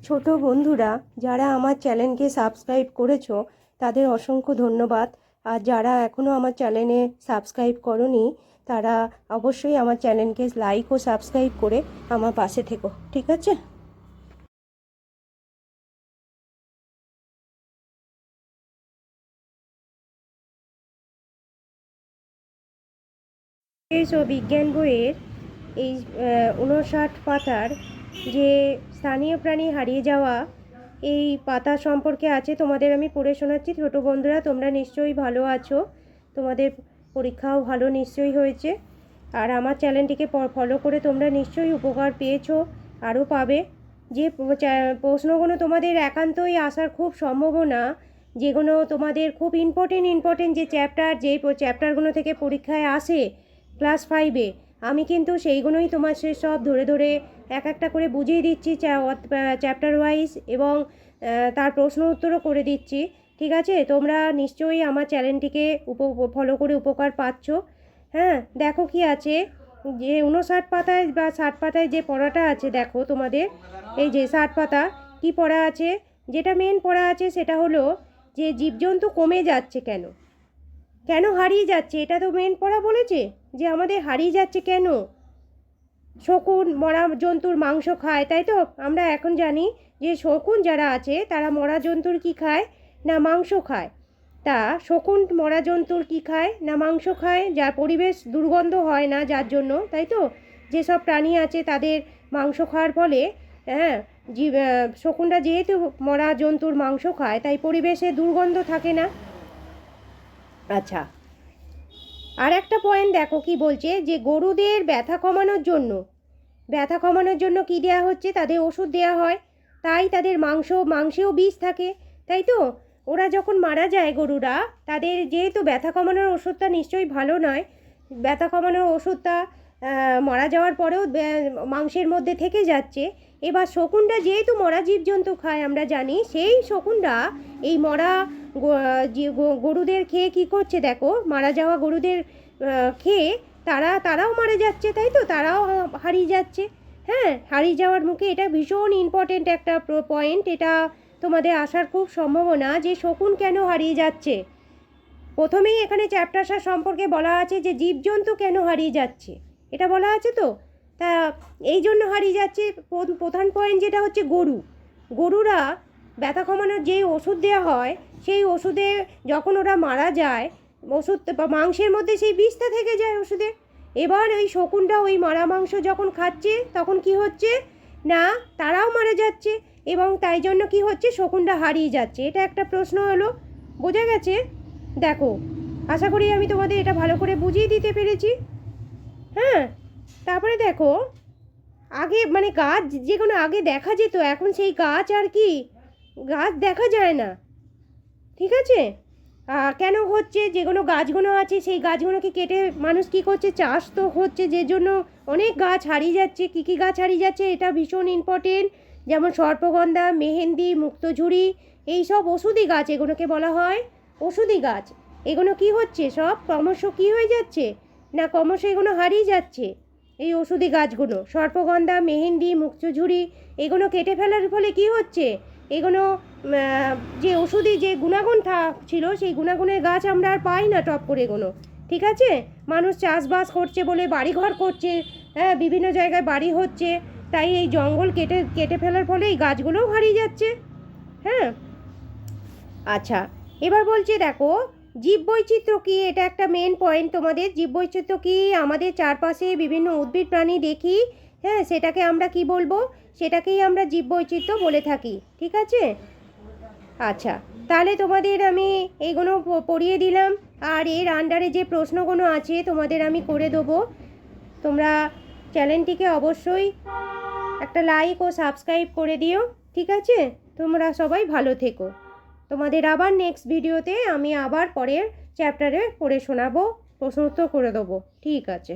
ছোট বন্ধুরা যারা আমার চ্যানেলকে সাবস্ক্রাইব করেছো তাদের অসংখ্য ধন্যবাদ। আর যারা এখনও আমার চ্যানেলে সাবস্ক্রাইব করোনি তারা অবশ্যই আমার চ্যানেলকে লাইক ও সাবস্ক্রাইব করে আমার পাশে থেকো, ঠিক আছে? এই বিজ্ঞান বইয়ের এই 59 পাতার যে স্থানীয় প্রাণী হারিয়ে যাওয়া এই পাতা সম্পর্কে আছে, তোমাদের আমি পড়ে শোনাচ্ছি। ছোটো বন্ধুরা, তোমরা নিশ্চয়ই ভালো আছো, তোমাদের পরীক্ষাও ভালো নিশ্চয়ই হয়েছে। আর আমার চ্যানেলটিকে ফলো করে তোমরা নিশ্চয়ই উপকার পেয়েছো, আরও পাবে। যে প্রশ্নগুলো তোমাদের একান্তই আসার খুব সম্ভাবনা, যেগুলো তোমাদের খুব ইম্পর্টেন্ট যে চ্যাপ্টারগুলো থেকে পরীক্ষায় আসে ক্লাস 5-এ, আমি কিন্তু সেইগুলোই তোমার সব ধরে ধরে এক একটা করে বুঝিয়ে দিচ্ছি চ্যাপ্টার ওয়াইজ, এবং তার প্রশ্ন উত্তরও করে দিচ্ছি, ঠিক আছে? তোমরা নিশ্চয়ই আমার চ্যানেলটিকে ফলো করে উপকার পাচ্ছ। হ্যাঁ, দেখো কি আছে, যে 59 পাতায় বা 60 পাতায় যে পড়াটা আছে, দেখো তোমাদের এই যে 60 পাতা কি পড়া আছে, যেটা মেন পড়া আছে সেটা হলো যে জীবজন্তু কমে যাচ্ছে কেন, কেন হারিয়ে যাচ্ছে, এটা তো মেন পড়া বলেছে যে আমাদের হারিয়ে যাচ্ছে কেন। শকুন মরা জন্তুর মাংস খায়, তাই তো? আমরা এখন জানি যে শকুন যারা আছে তারা মরা জন্তুর কি খায় না মাংস খায়। তা শকুন মরা জন্তুর কি খায় না মাংস খায়, যার পরিবেশ দুর্গন্ধ হয় না যার জন্য, তাই তো? যেসব প্রাণী আছে তাদের মাংস খাওয়ার ফলে, হ্যাঁ, শকুনরা যেহেতু মরা জন্তুর মাংস খায় তাই পরিবেশে দুর্গন্ধ থাকে না। আচ্ছা, আর একটা পয়েন্ট দেখো কি বলছে, যে গরুদের ব্যথা কমানোর জন্য কি দেওয়া হচ্ছে, তাদের ওষুধ দেওয়া হয়, তাই তাদের মাংসেও বিষ থাকে, তাই তো? ওরা যখন মারা যায় গরুরা, তাদের যেহেতু ব্যথা কমানোর ওষুধটা নিশ্চয়ই ভালো নয়, ব্যথা কমানোর ওষুধটা মারা যাওয়ার পরেও মাংসের মধ্যে থেকে যাচ্ছে। এবার শকুনরা যেহেতু মরা জীবজন্তু খায় আমরা জানি, সেই শকুনরা এই মরা গরুদের খেয়ে কি করছে দেখো, মারা যাওয়া গরুদের খেয়ে তারাও মারা যাচ্ছে, তাই তো? তারাও হারিয়ে যাচ্ছে। হ্যাঁ, হারিয়ে যাওয়ার মুখে। এটা ভীষণ ইম্পর্টেন্ট একটা পয়েন্ট, এটা তোমাদের আসার খুব সম্ভাবনা, যে শকুন কেন হারিয়ে যাচ্ছে। প্রথমেই এখানে চ্যাপ্টার সম্পর্কে বলা আছে যে জীবজন্তু কেন হারিয়ে যাচ্ছে, এটা বলা আছে। তো তা এই জন্য হারিয়ে যাচ্ছে, প্রধান পয়েন্ট যেটা হচ্ছে গরুরা ব্যথা কমানোর যেই ওষুধ দেওয়া হয়, সেই ওষুধে যখন ওরা মারা যায়, ওষুধ মাংসের মধ্যে সেই বিষটা থেকে যায় ওষুধে। এবার ওই শকুনটা ওই মারা মাংস যখন খাচ্ছে তখন কি হচ্ছে না, তারাও মারা যাচ্ছে, এবং তাই জন্য কি হচ্ছে, শকুনটা হারিয়ে যাচ্ছে। এটা একটা প্রশ্ন হলো, বোঝা গেছে? দেখো, আশা করি আমি তোমাদের এটা ভালো করে বুঝিয়ে দিতে পেরেছি। হ্যাঁ, তারপরে দেখো, আগে মানে গাছ যেগুলো আগে দেখা যেত, এখন সেই গাছ আর কি গাছ দেখা যায় না, ঠিক আছে? কেন হচ্ছে, যেগুলো গাছগুলো আছে সেই গাছগুলোকে কেটে মানুষ কি করছে, চাষ তো হচ্ছে, যে জন্য অনেক গাছ হারিয়ে যাচ্ছে। কী কী গাছ হারিয়ে যাচ্ছে এটা ভীষণ ইম্পর্টেন্ট, যেমন সর্পগন্ধা, মেহেন্দি, মুক্তঝুরি, এই সব ওষুধি গাছ, এগুলোকে বলা হয় ওষুধি গাছ। এগুলো কি হচ্ছে, সব ক্রমশ কী হয়ে যাচ্ছে না, ক্রমশ এগুলো হারিয়ে যাচ্ছে। এই ওষুধি গাছগুলো সর্পগন্ধা, মেহেন্দি, মুক্তঝুরি, এগুলো কেটে ফেলার ফলে কি হচ্ছে, এগুলো যে ওষুধি যে গুণাগুণ ছিল সেই গুণাগুণের গাছ আমরা আর পাই না টপ করে এগুলো, ঠিক আছে? মানুষ চাষবাস করছে বলে বাড়িঘর করছে, হ্যাঁ, বিভিন্ন জায়গায় বাড়ি হচ্ছে, তাই এই জঙ্গল কেটে ফেলার ফলে এই গাছগুলোও হারিয়ে যাচ্ছে। হ্যাঁ, আচ্ছা, এবার বলছে দেখো জীববৈচিত্র্য কী, এটা একটা মেন পয়েন্ট তোমাদের। জীববৈচিত্র্য কী, আমাদের চারপাশে বিভিন্ন উদ্ভিদ প্রাণী দেখি, হ্যাঁ, সেটাকে আমরা কি বলবো, সেটাকেই আমরা জীববৈচিত্র্য বলে থাকি, ঠিক আছে? আচ্ছা, তাহলে তোমাদের আমি এইগুলো পড়িয়ে দিলাম, আর এর আন্ডারে যে প্রশ্নগুলো আছে তোমাদের আমি করে দেবো। তোমরা চ্যানেলটিকে অবশ্যই একটা লাইক ও সাবস্ক্রাইব করে দিও, ঠিক আছে? তোমরা সবাই ভালো থেকো। তোমাদের আবার নেক্সট ভিডিওতে আমি আবার পরের চ্যাপ্টারে পড়ে শোনাবো, প্রশ্ন উত্তর করে দেবো, ঠিক আছে?